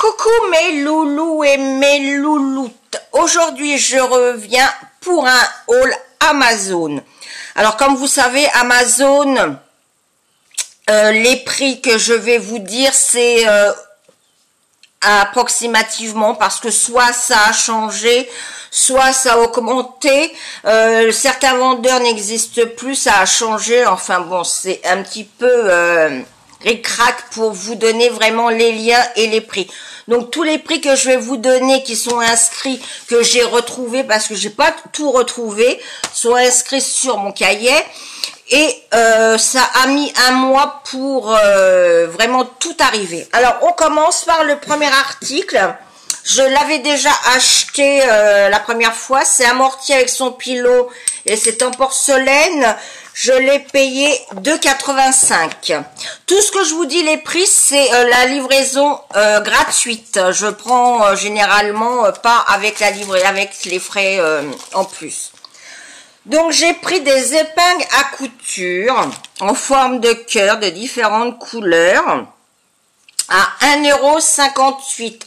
Coucou mes loulous et mes louloutes. Aujourd'hui, je reviens pour un haul Amazon. Alors, comme vous savez, Amazon, les prix que je vais vous dire, c'est approximativement parce que soit ça a changé, soit ça a augmenté. Certains vendeurs n'existent plus, ça a changé. Enfin bon, c'est un petit peu ric-rac pour vous donner vraiment les liens et les prix. Donc tous les prix que je vais vous donner qui sont inscrits, que j'ai retrouvés parce que j'ai pas tout retrouvé, sont inscrits sur mon cahier. Et ça a mis un mois pour vraiment tout arriver. Alors on commence par le premier article. Je l'avais déjà acheté la première fois. C'est un mortier avec son pilon et c'est en porcelaine. Je l'ai payé 2,85 €. Tout ce que je vous dis, les prix, c'est la livraison gratuite. Je prends généralement pas avec la livraison, avec les frais en plus. Donc j'ai pris des épingles à couture en forme de cœur de différentes couleurs à 1,58 €.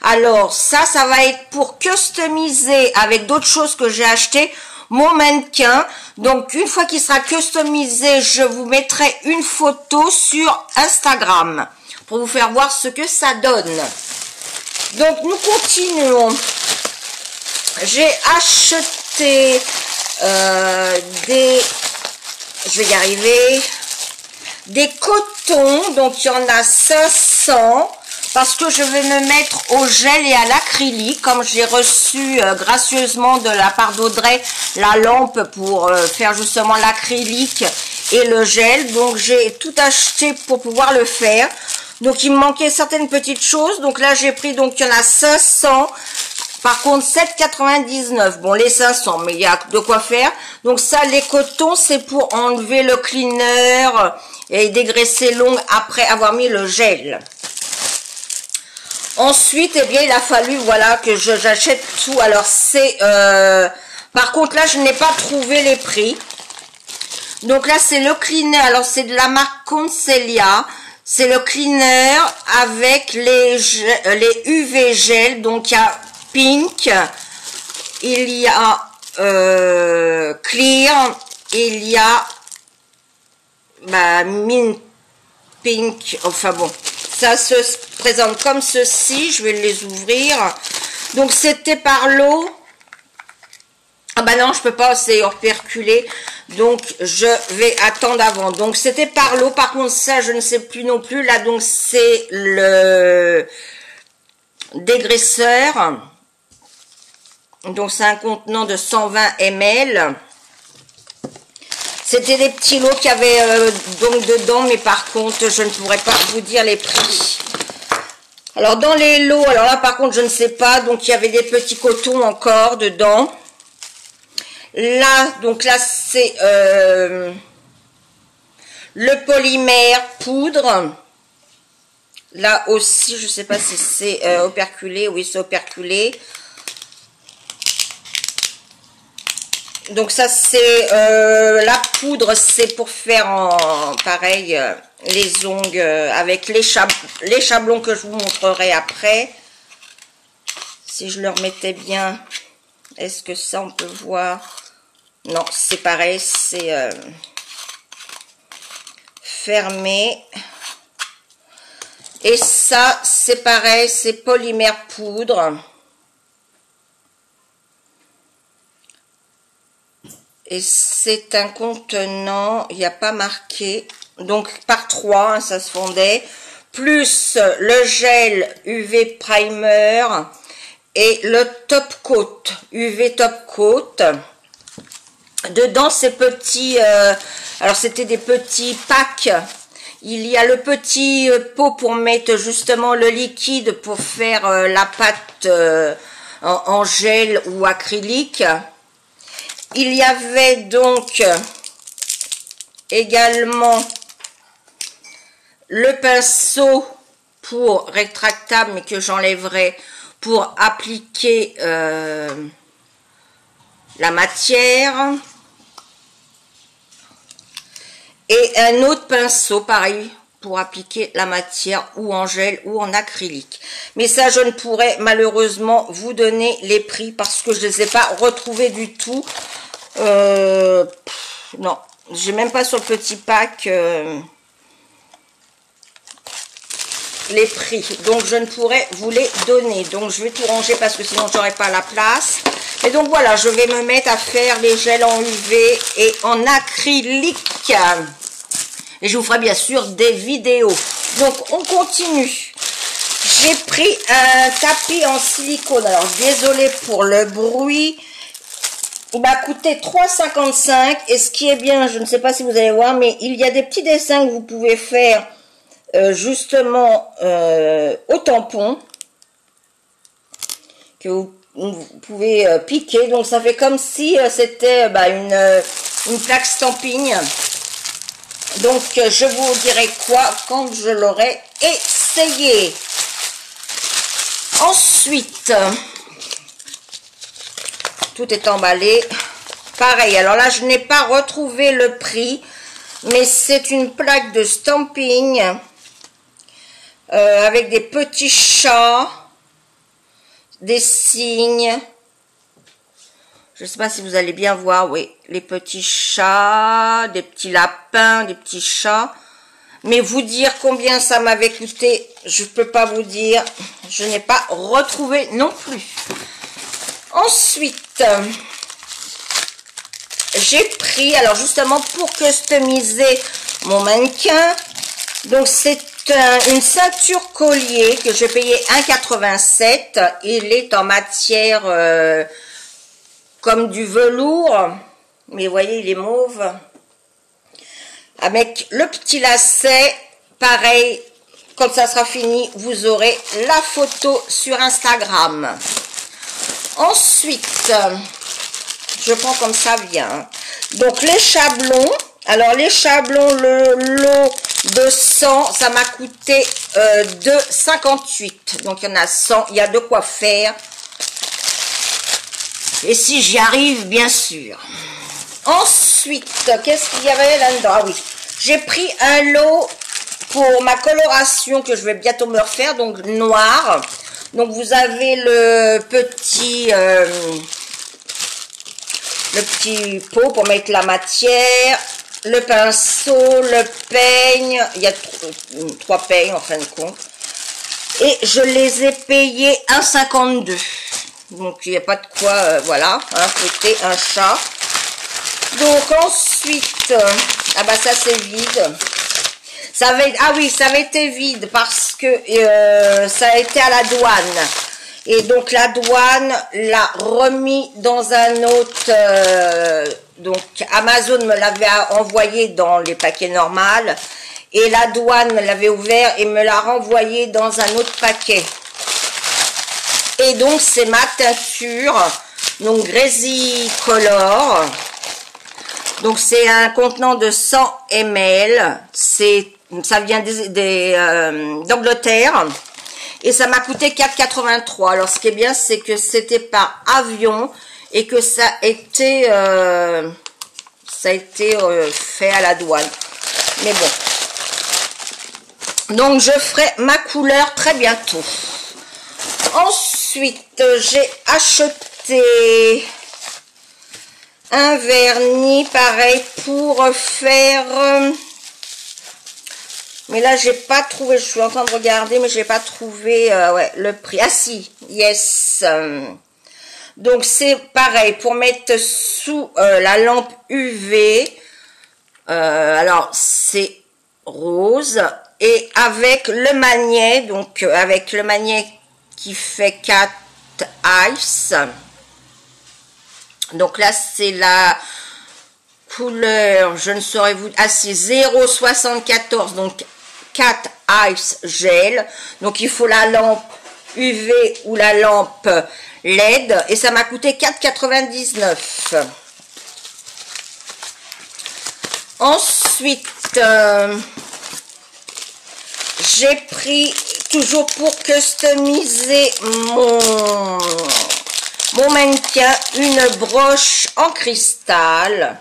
Alors ça va être pour customiser avec d'autres choses que j'ai acheté mon mannequin. Donc une fois qu'il sera customisé, je vous mettrai une photo sur Instagram pour vous faire voir ce que ça donne. Donc nous continuons. J'ai acheté je vais y arriver, des cotons. Donc il y en a 500 parce que je vais me mettre au gel et à l'acrylique, comme j'ai reçu gracieusement de la part d'Audrey la lampe pour faire justement l'acrylique et le gel. Donc j'ai tout acheté pour pouvoir le faire. Donc il me manquait certaines petites choses. Donc là j'ai pris, donc il y en a 500. Par contre, 7,99 €. Bon, les 500, mais il y a de quoi faire. Donc ça, les cotons, c'est pour enlever le cleaner et dégraisser l'ongle après avoir mis le gel. Ensuite, eh bien, il a fallu, voilà, que j'achète tout. Alors, c'est... par contre, là, je n'ai pas trouvé les prix. Donc là, c'est le cleaner. Alors, c'est de la marque Concelia. C'est le cleaner avec les UV gel. Donc, il y a Pink, il y a Clear, il y a Mint Pink. Enfin bon, ça se présente comme ceci. Je vais les ouvrir. Donc c'était par lot. Ah bah non, je peux pas, c'est operculé. Donc je vais attendre avant. Donc c'était par lot. Par contre ça, je ne sais plus non plus. Là donc c'est le dégraisseur. Donc c'est un contenant de 120 ml. C'était des petits lots qu'il y avait donc dedans, mais par contre je ne pourrais pas vous dire les prix. Alors dans les lots, alors là par contre je ne sais pas, donc il y avait des petits cotons encore dedans. Là, donc là c'est le polymère poudre. Là aussi, je ne sais pas si c'est operculé, oui c'est operculé. Donc ça c'est la poudre, c'est pour faire en pareil les ongles avec les chablons que je vous montrerai après. Si je le remettais bien, est-ce que ça on peut voir? Non, c'est pareil, c'est fermé. Et ça c'est pareil, c'est polymère poudre. Et c'est un contenant, il n'y a pas marqué, donc par 3, hein, ça se fondait, plus le gel UV Primer et le Top Coat, UV Top Coat. Dedans, ces petits, alors c'était des petits packs. Il y a le petit pot pour mettre justement le liquide pour faire la pâte en gel ou acrylique. Il y avait donc également le pinceau pour rétractable, mais que j'enlèverai pour appliquer la matière. Et un autre pinceau, pareil, pour appliquer la matière ou en gel ou en acrylique. Mais ça, je ne pourrais malheureusement vous donner les prix parce que je ne les ai pas retrouvés du tout. Non, j'ai même pas sur le petit pack les prix. Donc, je ne pourrais vous les donner. Donc, je vais tout ranger parce que sinon, j'aurais pas la place. Et donc, voilà, je vais me mettre à faire les gels en UV et en acrylique. Et je vous ferai bien sûr des vidéos. Donc, on continue. J'ai pris un tapis en silicone. Alors, désolé pour le bruit. Il m'a coûté 3,55 €. Et ce qui est bien, je ne sais pas si vous allez voir, mais il y a des petits dessins que vous pouvez faire justement au tampon. Que vous pouvez piquer. Donc, ça fait comme si c'était une plaque stamping. Donc, je vous dirai quoi quand je l'aurai essayé. Ensuite, tout est emballé. Pareil, alors là, je n'ai pas retrouvé le prix, mais c'est une plaque de stamping avec des petits chats, des cygnes. Je ne sais pas si vous allez bien voir, oui, les petits chats, des petits lapins, des petits chats. Mais vous dire combien ça m'avait coûté, je ne peux pas vous dire. Je n'ai pas retrouvé non plus. Ensuite, j'ai pris, alors justement pour customiser mon mannequin, donc c'est une ceinture collier que j'ai payé 1,87 €. Il est en matière comme du velours, mais vous voyez, il est mauve. Avec le petit lacet, pareil, quand ça sera fini, vous aurez la photo sur Instagram. Ensuite, je prends comme ça vient. Donc, les chablons. Alors, les chablons, le lot de 100, ça m'a coûté 2,58 €. Donc, il y en a 100, il y a de quoi faire. Et si j'y arrive, bien sûr. Ensuite, qu'est-ce qu'il y avait là-dedans? Ah oui, j'ai pris un lot pour ma coloration que je vais bientôt me refaire, donc noir. Donc, vous avez le petit pot pour mettre la matière, le pinceau, le peigne. Il y a 3 peignes en fin de compte. Et je les ai payés 1,52 €. Donc, il n'y a pas de quoi, voilà, fouetter un chat. Donc, ensuite, ah bah ça c'est vide. Ah oui, ça avait été vide parce que ça a été à la douane. Et donc, la douane l'a remis dans un autre... donc, Amazon me l'avait envoyé dans les paquets normaux. Et la douane l'avait ouvert et me l'a renvoyé dans un autre paquet. Et donc, c'est ma teinture, donc Grazy Color. Donc, c'est un contenant de 100 ml. Ça vient d'Angleterre. Et ça m'a coûté 4,83 €. Alors, ce qui est bien, c'est que c'était par avion et que ça a été fait à la douane. Mais bon. Donc, je ferai ma couleur très bientôt. Ensuite, j'ai acheté un vernis, pareil, pour faire... mais là, j'ai pas trouvé, je suis en train de regarder, mais j'ai pas trouvé ouais, le prix. Ah si, yes. Donc, c'est pareil, pour mettre sous la lampe UV. Alors, c'est rose. Et avec le magnet, donc avec le magnet qui fait 4 ice. Donc là, c'est la couleur, je ne saurais vous... Ah, c'est 0,74, donc 4 ice gel. Donc, il faut la lampe UV ou la lampe LED. Et ça m'a coûté 4,99 €. Ensuite, j'ai pris, toujours pour customiser mon mannequin, une broche en cristal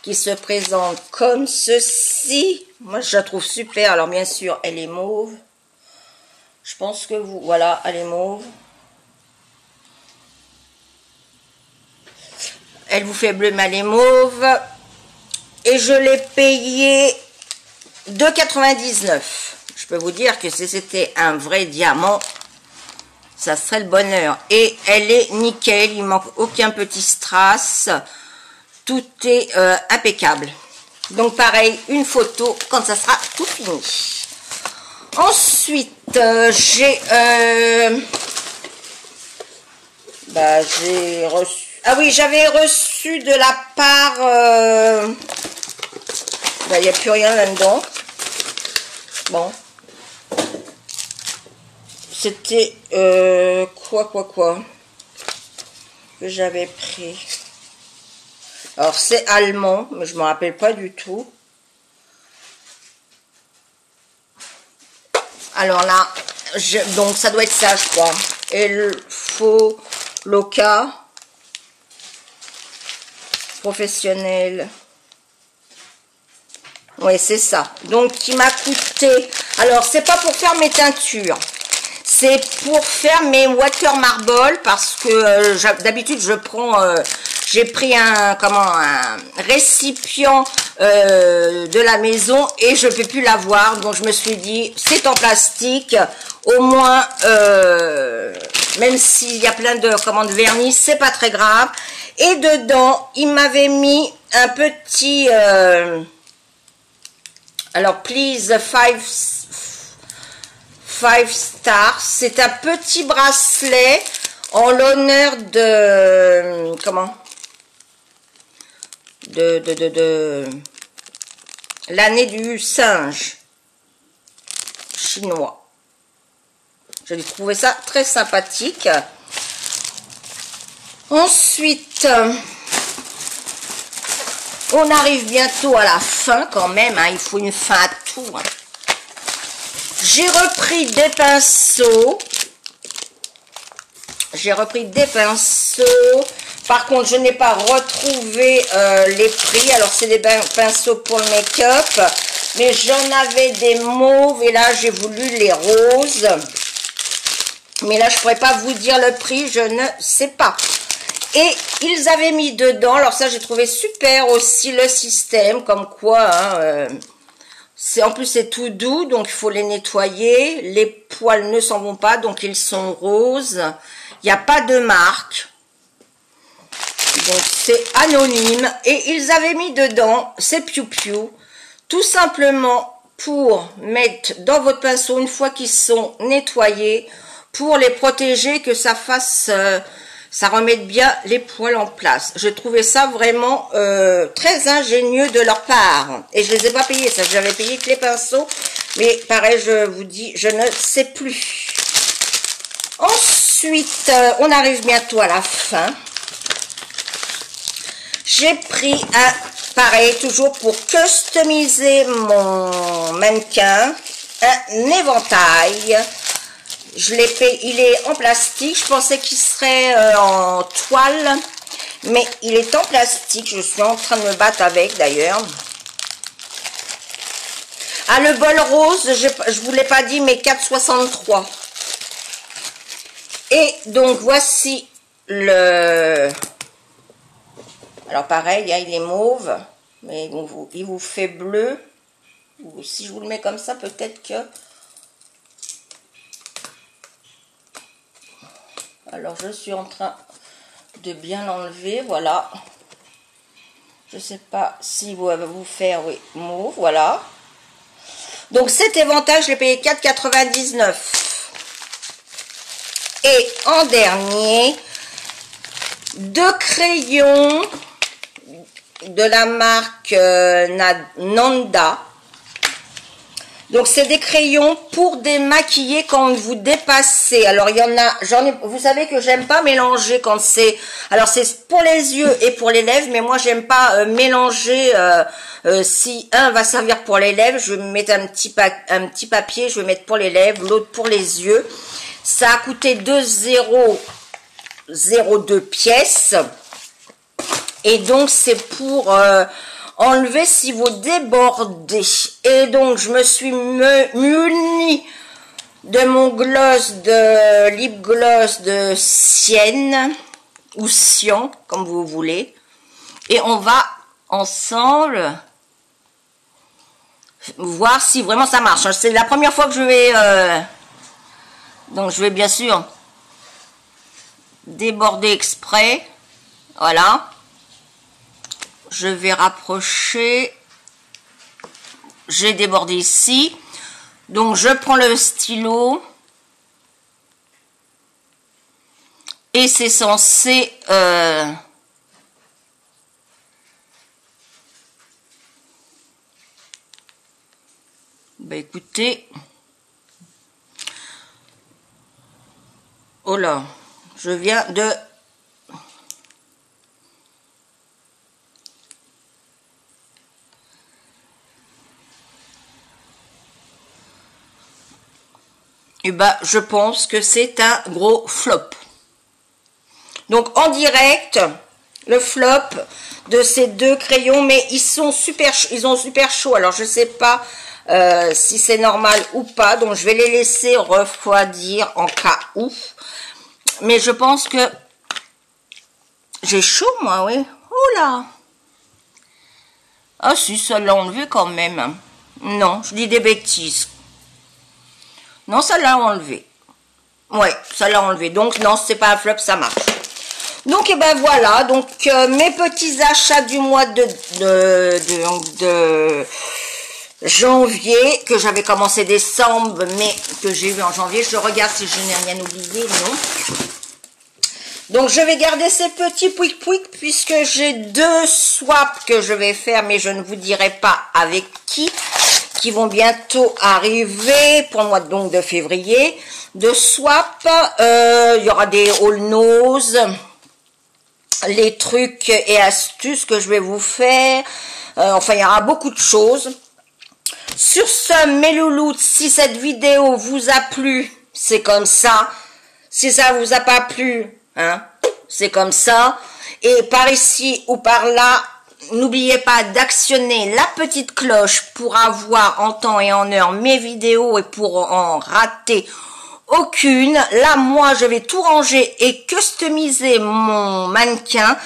qui se présente comme ceci. Moi, je la trouve super. Alors, bien sûr, elle est mauve. Je pense que vous... Voilà, elle est mauve. Elle vous fait bleu, mais elle est mauve. Et je l'ai payée 2,99. Je peux vous dire que si c'était un vrai diamant, ça serait le bonheur. Et elle est nickel, il manque aucun petit strass. Tout est impeccable. Donc pareil, une photo quand ça sera tout fini. Ensuite, j'ai reçu... Ah oui, j'avais reçu de la part... il n'y a plus rien là-dedans. Bon. C'était quoi que j'avais pris. Alors c'est allemand, mais je me rappelle pas du tout. Alors là, donc ça doit être ça, je crois. Elfo Loca professionnel. Oui, c'est ça. Donc qui m'a coûté. Alors c'est pas pour faire mes teintures. C'est pour faire mes water marble parce que d'habitude je prends, j'ai pris un récipient de la maison et je ne peux plus l'avoir. Donc je me suis dit c'est en plastique, au moins même s'il y a plein de vernis, c'est pas très grave. Et dedans il m'avait mis un petit alors please 5 stars, c'est un petit bracelet en l'honneur de de l'année du singe chinois. J'ai trouvé ça très sympathique. Ensuite, on arrive bientôt à la fin quand même, hein, il faut une fin à tout. Hein. J'ai repris des pinceaux. Par contre, je n'ai pas retrouvé les prix. Alors, c'est des pinceaux pour le make-up. Mais j'en avais des mauves. Et là, j'ai voulu les roses. Mais là, je ne pourrais pas vous dire le prix. Je ne sais pas. Et ils avaient mis dedans. Alors ça, j'ai trouvé super aussi le système. Comme quoi... Hein, en plus c'est tout doux, donc il faut les nettoyer. Les poils ne s'en vont pas, donc ils sont roses. Il n'y a pas de marque. Donc c'est anonyme. Et ils avaient mis dedans ces piou-piou. Tout simplement pour mettre dans votre pinceau une fois qu'ils sont nettoyés. Pour les protéger, que ça fasse... ça remet bien les poils en place. Je trouvais ça vraiment très ingénieux de leur part. Et je ne les ai pas payés, ça j'avais payé que les pinceaux. Mais pareil, je vous dis, je ne sais plus. Ensuite, on arrive bientôt à la fin. J'ai pris un, pareil, toujours pour customiser mon mannequin, un éventail. Je l'ai fait, il est en plastique. Je pensais qu'il serait en toile, mais il est en plastique. Je suis en train de me battre avec d'ailleurs. Ah, le bol rose, je vous l'ai pas dit, mais 4,63. Et donc voici le... Alors pareil, hein, il est mauve, mais il vous fait bleu. Si je vous le mets comme ça, peut-être que... Alors, je suis en train de bien l'enlever, voilà. Je ne sais pas si vous allez vous faire, oui, mauve, voilà. Donc, cet éventail, je l'ai payé 4,99. Et en dernier, 2 crayons de la marque Nanda. Donc, c'est des crayons pour démaquiller quand vous dépassez. Alors, il y en a, vous savez que j'aime pas mélanger quand c'est... Alors, c'est pour les yeux et pour les lèvres, mais moi, j'aime pas mélanger. Si un va servir pour les lèvres, je vais mettre un petit papier, je vais mettre pour les lèvres, l'autre pour les yeux. Ça a coûté 2,002 pièces. Et donc, c'est pour... enlever si vous débordez. Et donc, je me suis munie de mon gloss de lip gloss de Sienne ou Sion, comme vous voulez. Et on va ensemble voir si vraiment ça marche. C'est la première fois que je vais... donc, je vais bien sûr déborder exprès. Voilà. Je vais rapprocher. J'ai débordé ici. Donc, je prends le stylo. Et c'est censé... bah, écoutez... Oh là, je viens de... Et ben, je pense que c'est un gros flop. Donc, en direct, le flop de ces deux crayons, mais ils ont super chaud. Alors, je sais pas si c'est normal ou pas. Donc, je vais les laisser refroidir en cas où. Mais je pense que j'ai chaud, moi, oui. Oh là! Ah si, ça l'a enlevé quand même. Non, je dis des bêtises. Non, ça l'a enlevé. Ouais, ça l'a enlevé. Donc, non, c'est pas un flop, ça marche. Donc, et ben voilà. Donc, mes petits achats du mois de janvier, que j'avais commencé décembre, mais que j'ai eu en janvier. Je regarde si je n'ai rien oublié, non. Donc, je vais garder ces petits pouic-pouic puisque j'ai 2 swaps que je vais faire, mais je ne vous dirai pas avec qui vont bientôt arriver pour le mois donc de février. De swap, il y aura des all nose, les trucs et astuces que je vais vous faire. Enfin, il y aura beaucoup de choses. Sur ce, mes loulous, si cette vidéo vous a plu, c'est comme ça. Si ça vous a pas plu, hein, c'est comme ça. Et par ici ou par là, n'oubliez pas d'actionner la petite cloche pour avoir en temps et en heure mes vidéos et pour en rater aucune. Là, moi, je vais tout ranger et customiser mon mannequin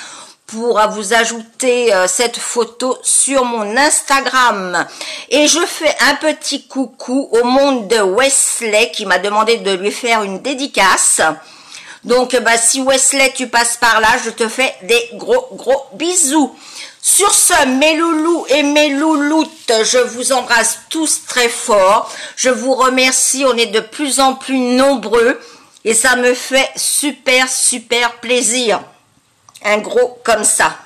pour vous ajouter cette photo sur mon Instagram. Et je fais un petit coucou au monde de Wesley qui m'a demandé de lui faire une dédicace. Donc, bah, si Wesley, tu passes par là, je te fais des gros bisous. Sur ce, mes loulous et mes louloutes, je vous embrasse tous très fort. Je vous remercie, on est de plus en plus nombreux et ça me fait super plaisir. Un gros comme ça.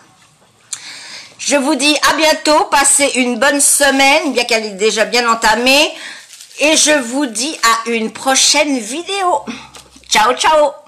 Je vous dis à bientôt, passez une bonne semaine, bien qu'elle est déjà bien entamée. Et je vous dis à une prochaine vidéo. Ciao, ciao!